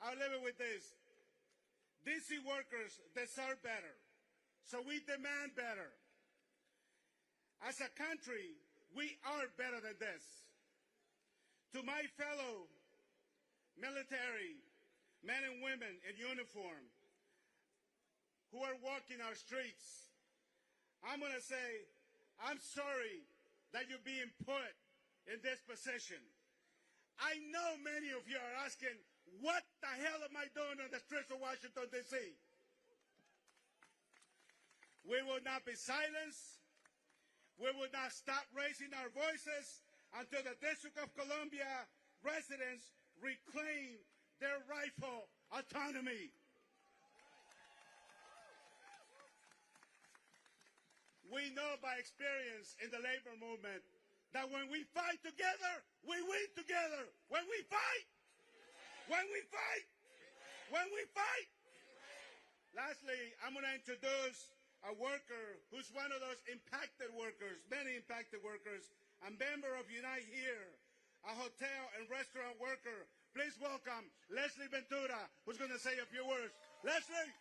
I'll leave it with this. D.C. workers deserve better, so we demand better. As a country, we are better than this. To my fellow military men and women in uniform who are walking our streets, I'm going to say, I'm sorry that you're being put in this position. I know many of you are asking, what the hell am I doing on the streets of Washington, D.C.? We will not be silenced. We will not stop raising our voices until the District of Columbia residents reclaim their rightful autonomy. We know by experience in the labor movement that when we fight together, we win together. When we fight, Lastly, I'm going to introduce a worker who's one of those impacted workers, many impacted workers, a member of Unite Here, a hotel and restaurant worker. Please welcome Leslie Ventura, who's going to say a few words. Leslie.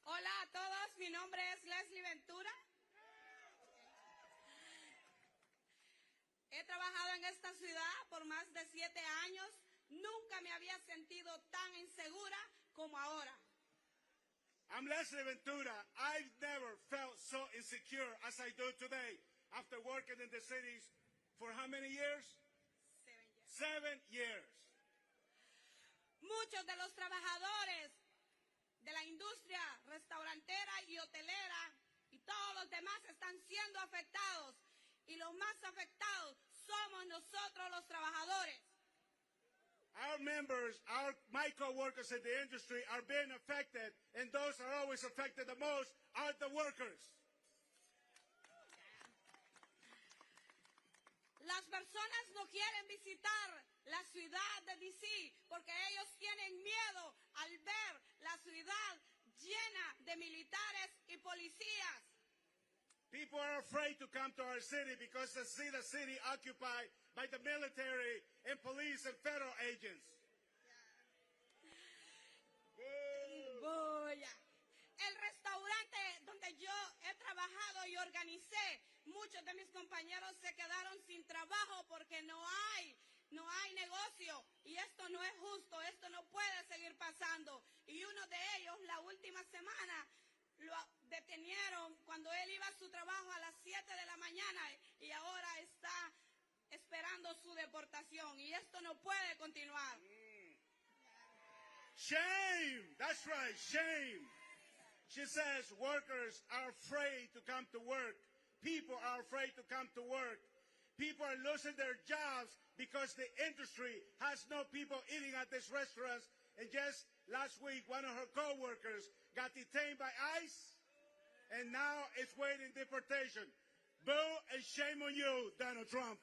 Hola a todos, mi nombre es Leslie Ventura. He trabajado en esta ciudad por más de 7 años. Nunca me había sentido tan insegura como ahora. I'm Leslie Ventura. I've never felt so insecure as I do today after working in the cities for how many years? 7 years. 7 years. Muchos de los trabajadores de la industria restaurantera y hotelera y todos los demás están siendo afectados. Y los más afectados somos nosotros los trabajadores. Our members, my co-workers in the industry are being affected, and those who are always affected the most are the workers. Las personas no quieren visitar la ciudad de D.C. porque ellos tienen miedo al ver la ciudad llena de militares y policías. People are afraid to come to our city because they see the city occupied by the military and police and federal agents. El restaurante donde yo he trabajado y organicé, muchos de mis compañeros se quedaron sin trabajo porque no hay negocio y esto no es justo, esto no puede seguir pasando. Y uno de ellos la última semana lo detenieron cuando él iba a su trabajo a las 7 de la mañana y ahora está esperando su deportación y esto no puede continuar. Shame! That's right, shame. She says workers are afraid to come to work. People are afraid to come to work. People are losing their jobs because the industry has no people eating at these restaurants. And just last week, one of her co-workers got detained by ICE, and now it's waiting deportation. Boo and shame on you, Donald Trump.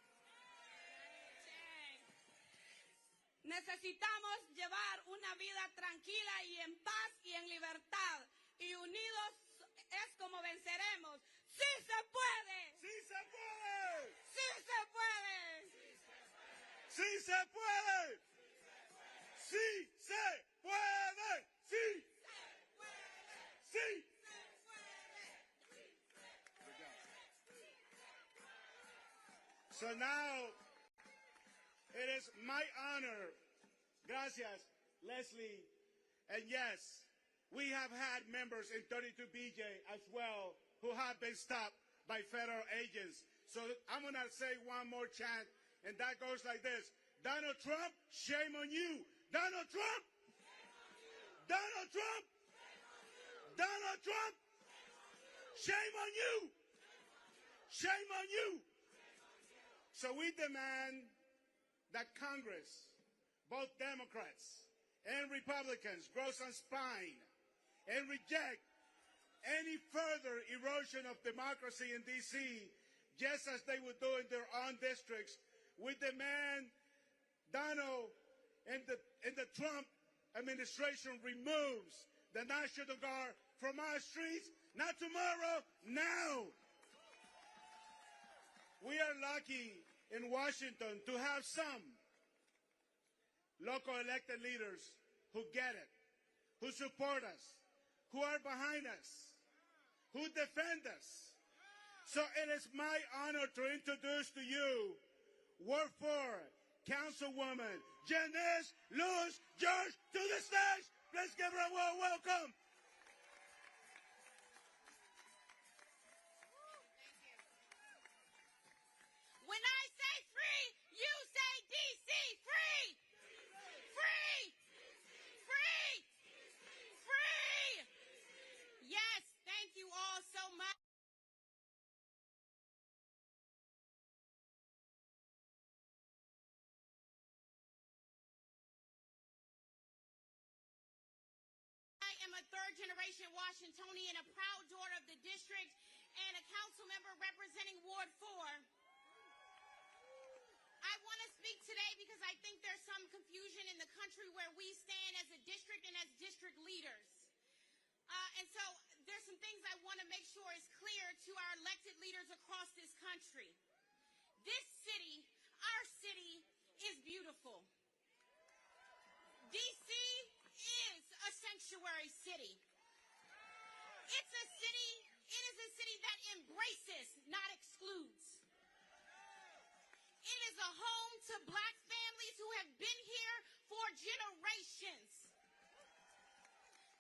Necesitamos llevar una vida tranquila y en paz y en libertad. Y unidos es como venceremos. ¡Sí se puede! ¡Sí se puede! ¡Sí se puede! ¡Sí se puede! ¡Sí se puede! ¡Sí! ¡Sí! So now, it is my honor, gracias, Leslie, and yes, we have had members in 32BJ as well who have been stopped by federal agents. So I'm going to say one more chant, and that goes like this. Donald Trump, shame on you. Donald Trump, Donald Trump, Donald Trump, shame on you. Shame on you. So we demand that Congress, both Democrats and Republicans, grow some spine and reject any further erosion of democracy in D.C., just as they would do in their own districts. We demand Donald and the Trump administration removes the National Guard from our streets, not tomorrow, now. We are lucky in Washington to have some local elected leaders who get it, who support us, who are behind us, who defend us. So it is my honor to introduce to you Ward 4 Councilwoman Janice Luz George to the stage. Let's give her a warm welcome. When I say free, you say D.C. free! Free! Free! Free! Yes, thank you all so much. I am a third-generation Washingtonian, a proud daughter of the district, and a council member representing Ward 4. I want to speak today because I think there's some confusion in the country where we stand as a district and as district leaders. And so there's some things I want to make sure is clear to our elected leaders across this country. This city, our city, is beautiful. D.C. is a sanctuary city. It is a city that embraces, not excludes. It is a home to black families who have been here for generations,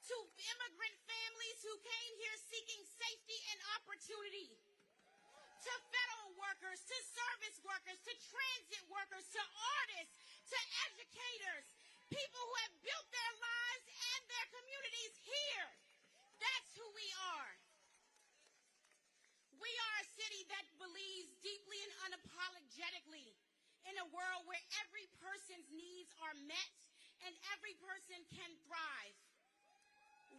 to immigrant families who came here seeking safety and opportunity, to federal workers, to service workers, to transit workers, to artists, to educators, people who have built their lives and their communities here. That's who we are. We are a city that believes deeply and unapologetically in a world where every person's needs are met and every person can thrive.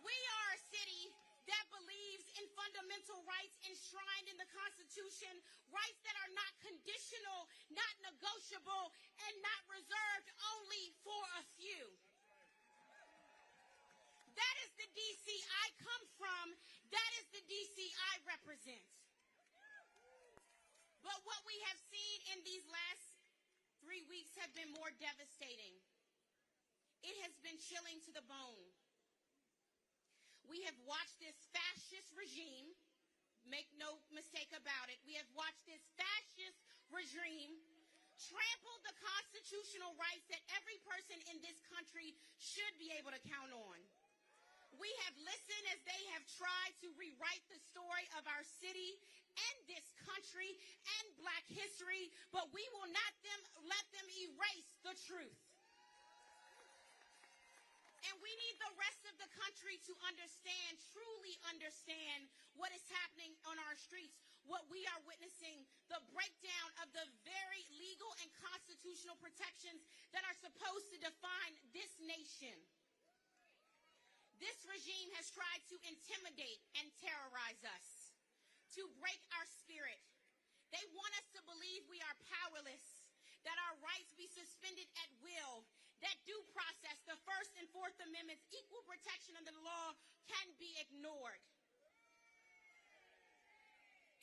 We are a city that believes in fundamental rights enshrined in the Constitution, rights that are not conditional, not negotiable, and not reserved only for a few. That is the D.C. I come from. That is the D.C. I represent. But what we have seen in these last 3 weeks have been more devastating. It has been chilling to the bone. We have watched this fascist regime, make no mistake about it, we have watched this fascist regime trample the constitutional rights that every person in this country should be able to count on. We have listened as they have tried to rewrite the story of our city and this country and black history, but we will not let them erase the truth. And we need the rest of the country to understand, truly understand what is happening on our streets, what we are witnessing, the breakdown of the very legal and constitutional protections that are supposed to define this nation. This regime has tried to intimidate and terrorize us, to break our spirit. They want us to believe we are powerless, that our rights be suspended at will, that due process, the First and Fourth Amendments, equal protection under the law can be ignored.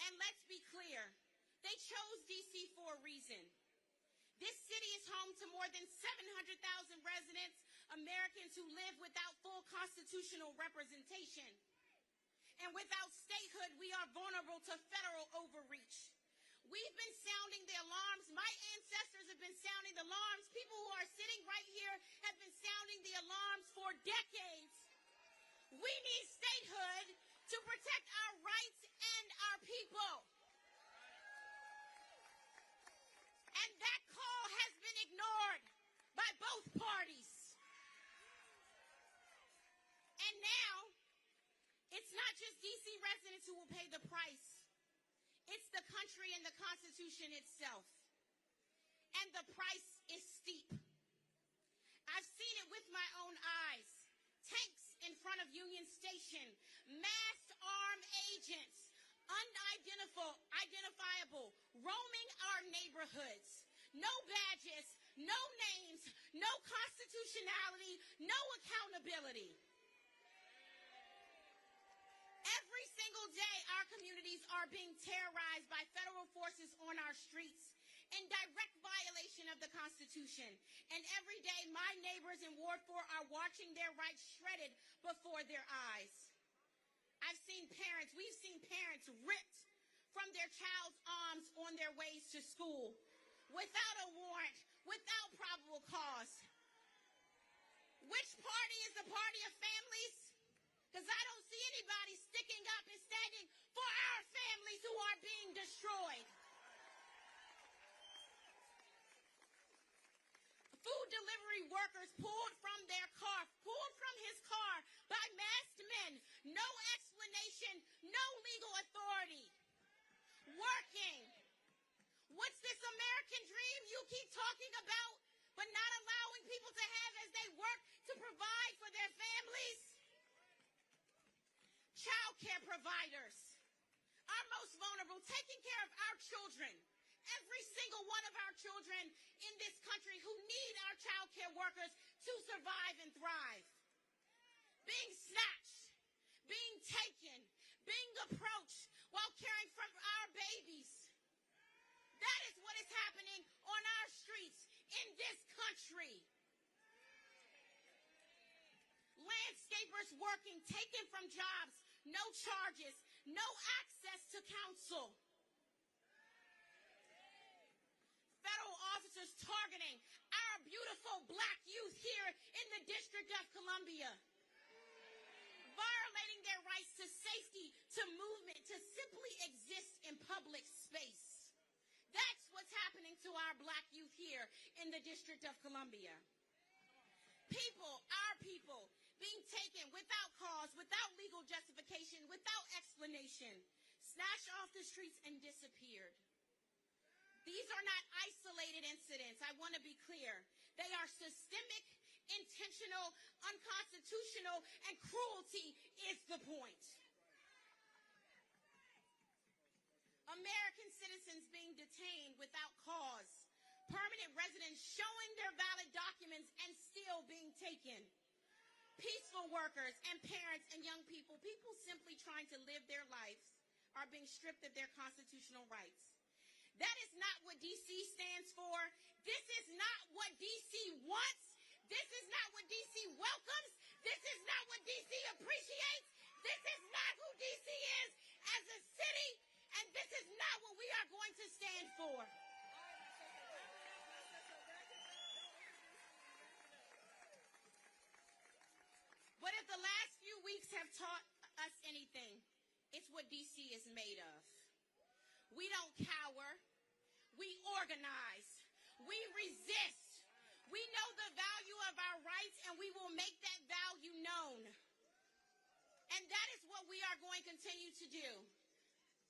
And let's be clear, they chose D.C. for a reason. This city is home to more than 700,000 residents, Americans who live without full constitutional representation. And without statehood, we are vulnerable to federal overreach. We've been sounding the alarms. My ancestors have been sounding the alarms. People who are sitting right here have been sounding the alarms for decades. We need statehood to protect our rights and our people. And that call has been ignored by both parties. And now, it's not just D.C. residents who will pay the price. It's the country and the Constitution itself. And the price is steep. I've seen it with my own eyes. Tanks in front of Union Station, masked armed agents, unidentifiable, roaming our neighborhoods. No badges, no names, no constitutionality, no accountability. Every single day, our community communities are being terrorized by federal forces on our streets in direct violation of the Constitution. And every day, my neighbors in Ward 4 are watching their rights shredded before their eyes. We've seen parents ripped from their child's arms on their ways to school without a warrant, without probable cause. Which party is the party of families? Because I don't see anybody sticking up and standing for our families who are being destroyed. Food delivery workers pulled from his car by masked men. No explanation, no legal authority. Working. What's this American dream you keep talking about, but not allowing people to have as they work to provide for their families? Child care providers, our most vulnerable, taking care of our children. Every single one of our children in this country who need our child care workers to survive and thrive. Being snatched, being taken, being approached while caring for our babies. That is what is happening on our streets in this country. Landscapers working, taken from jobs, no charges, no access to counsel. Federal officers targeting our beautiful black youth here in the District of Columbia. Violating their rights to safety, to movement, to simply exist in public space. That's what's happening to our black youth here in the District of Columbia. People, our people, being taken without cause, without legal justification, without explanation, snatched off the streets and disappeared. These are not isolated incidents, I want to be clear. They are systemic, intentional, unconstitutional, and cruelty is the point. American citizens being detained without cause. Permanent residents showing their valid documents and still being taken. Peaceful workers and parents and young people, people simply trying to live their lives, are being stripped of their constitutional rights. That is not what D.C. stands for. This is not what D.C. wants. This is not what D.C. welcomes. This is not what D.C. appreciates. This is not who D.C. is as a city, and this is not what we are going to stand for. But if the last few weeks have taught us anything, it's what D.C. is made of. We don't cower. We organize. We resist. We know the value of our rights, and we will make that value known. And that is what we are going to continue to do.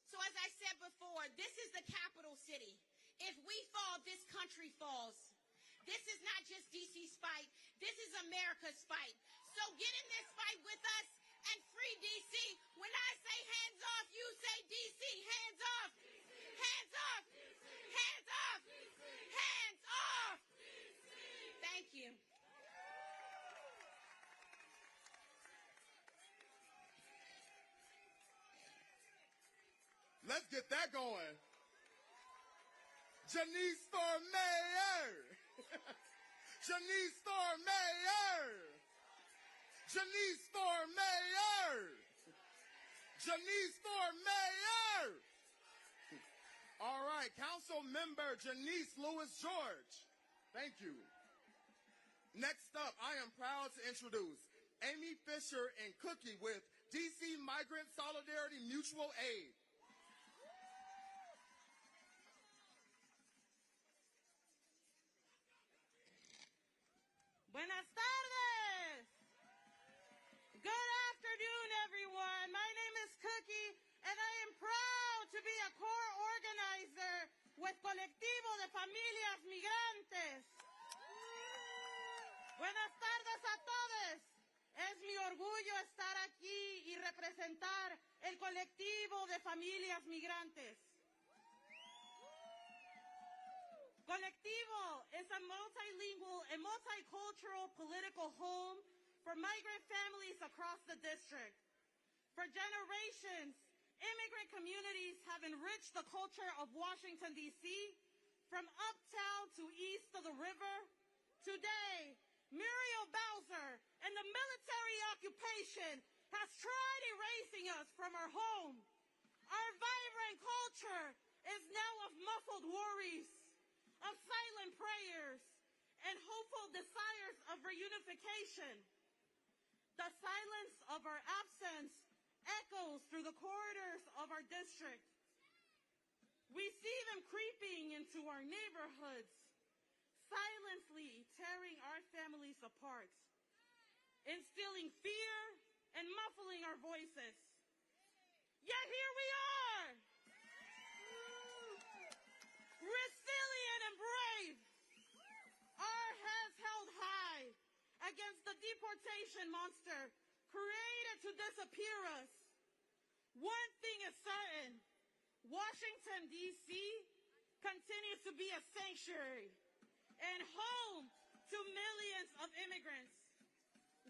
So as I said before, this is the capital city. If we fall, this country falls. This is not just D.C.'s fight. This is America's fight. So get in this fight with us and free D.C. When I say hands off, you say D.C. Hands off. Hands off. Hands off. Hands off. Thank you. Let's get that going. Janice for mayor. Janice for mayor. Janice for mayor. Janice for mayor. All right, Council Member Janice Lewis George. Thank you. Next up, I am proud to introduce Amy Fisher and Cookie with DC Migrant Solidarity Mutual Aid. Buenas tardes. Good afternoon, everyone. My name is Cookie, and I am proud to be a core organizer with Colectivo de Familias Migrantes. Buenas tardes a todos. Es mi orgullo estar aquí y representar el Colectivo de Familias Migrantes. Colectivo is a multilingual and multicultural political home for migrant families across the district. For generations, immigrant immigrant communities have enriched the culture of Washington, D.C., from uptown to east of the river. Today, Muriel Bowser and the military occupation has tried erasing us from our home. Our vibrant culture is now of muffled worries, of silent prayers, and hopeful desires of reunification. The silence of our absence echoes through the corridors of our district. We see them creeping into our neighborhoods, silently tearing our families apart, instilling fear and muffling our voices. Yet here we are, resilient and brave, our heads held high against the deportation monster created to disappear us. One thing is certain, Washington, D.C. continues to be a sanctuary and home to millions of immigrants.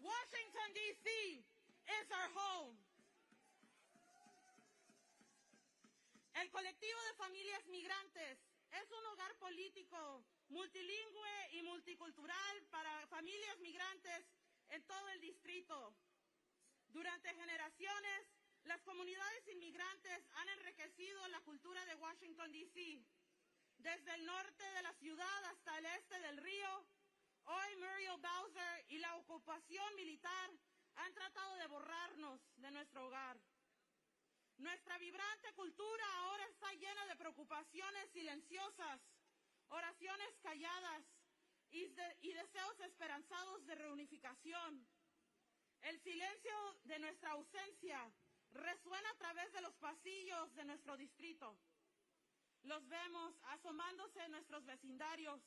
Washington, D.C. is our home. El colectivo de familias migrantes es un hogar político, multilingüe y multicultural para familias migrantes en todo el distrito. Durante generaciones, las comunidades inmigrantes han enriquecido la cultura de Washington, D.C. Desde el norte de la ciudad hasta el este del río, hoy Muriel Bowser y la ocupación militar han tratado de borrarnos de nuestro hogar. Nuestra vibrante cultura ahora está llena de preocupaciones silenciosas, oraciones calladas y deseos esperanzados de reunificación. El silencio de nuestra ausencia resuena a través de los pasillos de nuestro distrito. Los vemos asomándose en nuestros vecindarios,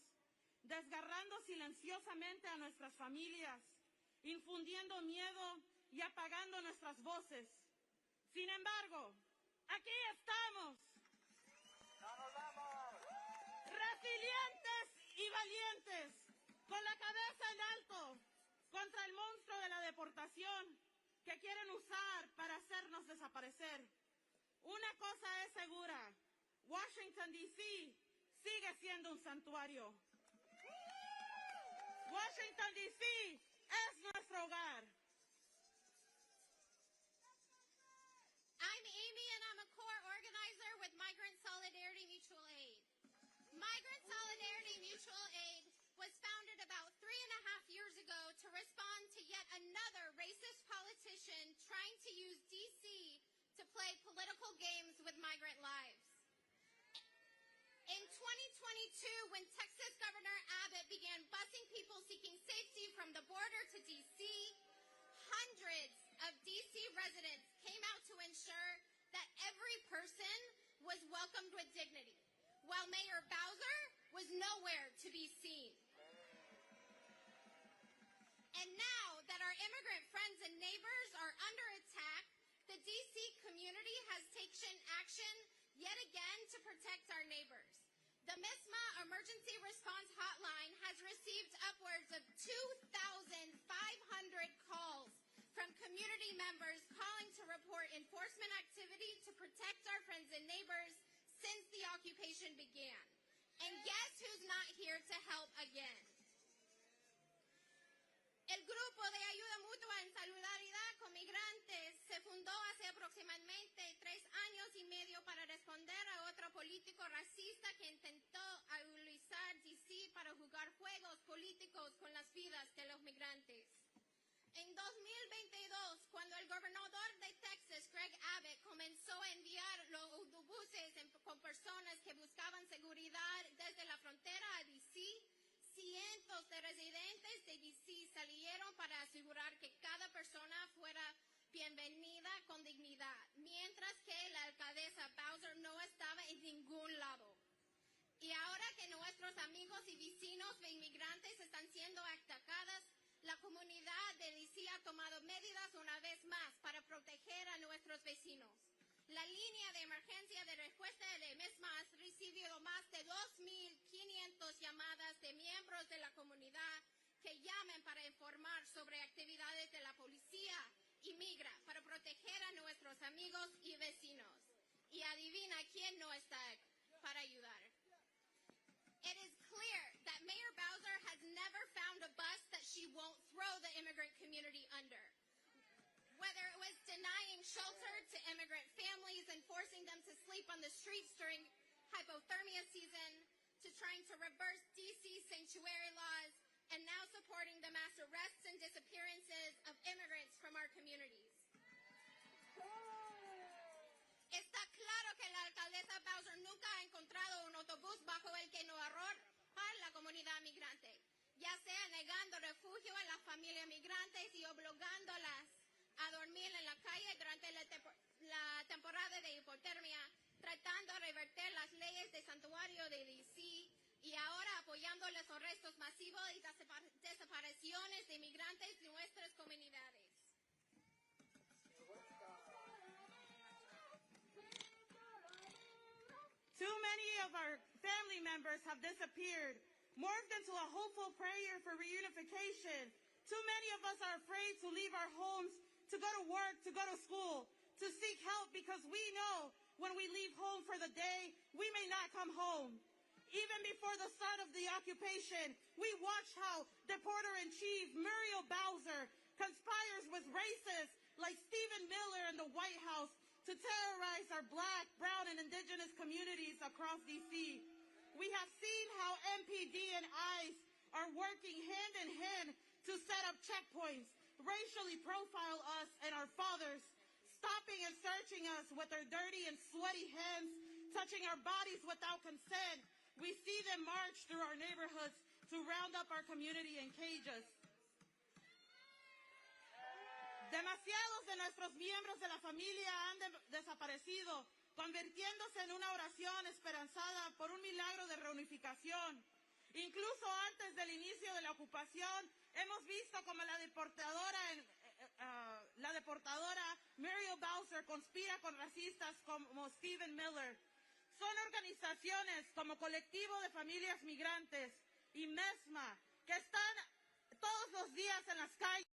desgarrando silenciosamente a nuestras familias, infundiendo miedo y apagando nuestras voces. Sin embargo, aquí estamos, resilientes y valientes, con la cabeza en alto, contra el monstruo de la deportación que quieren usar para hacernos desaparecer. Una cosa es segura, Washington, D.C. sigue siendo un santuario. Washington, D.C. es nuestro hogar. I'm Amy, and I'm a core organizer with Migrant Solidarity Mutual Aid. Migrant Solidarity Mutual Aid was founded about 3.5 years ago to respond to yet another racist politician trying to use D.C. to play political games with migrant lives. In 2022, when Texas Governor Abbott began busing people seeking safety from the border to D.C., hundreds of D.C. residents came out to ensure that every person was welcomed with dignity, while Mayor Bowser was nowhere to be seen. And now that our immigrant friends and neighbors are under attack, the D.C. community has taken action yet again to protect our neighbors. The MISMA Emergency Response Hotline has received upwards of 2,500 calls from community members calling to report enforcement activity to protect our friends and neighbors since the occupation began. And guess who's not here to help again? El Grupo de Ayuda Mutua en Solidaridad con Migrantes se fundó hace aproximadamente 3 años y medio para responder a otro político racista que intentó utilizar D.C. para jugar juegos políticos con las vidas de los migrantes. En 2022, cuando el gobernador de Texas, Greg Abbott, comenzó a enviar los autobuses con personas que buscaban seguridad desde la frontera a D.C., cientos de residentes de D.C. salieron para asegurar que cada persona fuera bienvenida con dignidad, mientras que la alcaldesa Bowser no estaba en ningún lado. Y ahora que nuestros amigos y vecinos de inmigrantes están siendo atacadas, la comunidad de D.C. ha tomado medidas una vez más para proteger a nuestros vecinos. La línea de emergencia de respuesta de MISMA ha recibido más de 2.500 llamadas de miembros de la comunidad que llaman para informar sobre actividades de la policía y Migrant para proteger a nuestros amigos y vecinos. también no está para ayudar. It is clear that Mayor Bowser has never found a bus that she won't throw the immigrant community under. Whether it was denying shelter to immigrant families and forcing them to sleep on the streets during hypothermia season, to trying to reverse D.C. sanctuary laws, and now supporting the mass arrests and disappearances of immigrants from our communities. Está claro que la alcaldesa Bowser nunca ha encontrado un autobús bajo el que no arrojar la comunidad migrante, ya sea negando refugio a las familias migrantes y obligándolas a dormir en la calle durante la temporada de hipotermia, tratando de revertir las leyes de santuario de D.C. y ahora apoyando los arrestos masivos y desapariciones de inmigrantes de nuestras comunidades. Too many of our family members have disappeared, morphed into a hopeful prayer for reunification. Too many of us are afraid to leave our homes, to go to work, to go to school, to seek help because we know when we leave home for the day, we may not come home. Even before the start of the occupation, we watched how Reporter-in-Chief Muriel Bowser conspires with racists like Stephen Miller in the White House to terrorize our Black, brown, and indigenous communities across D.C. We have seen how MPD and ICE are working hand in hand to set up checkpoints, racially profile us and our fathers, stopping and searching us with their dirty and sweaty hands, touching our bodies without consent. We see them march through our neighborhoods to round up our community in cages. Demasiados de nuestros miembros de la familia han desaparecido, convirtiéndose en una oración esperanzada por un milagro de reunificación. Incluso antes del inicio de la ocupación, hemos visto como la deportadora Muriel Bowser conspira con racistas como Stephen Miller. Son organizaciones como Colectivo de Familias Migrantes y MESMA que están todos los días en las calles.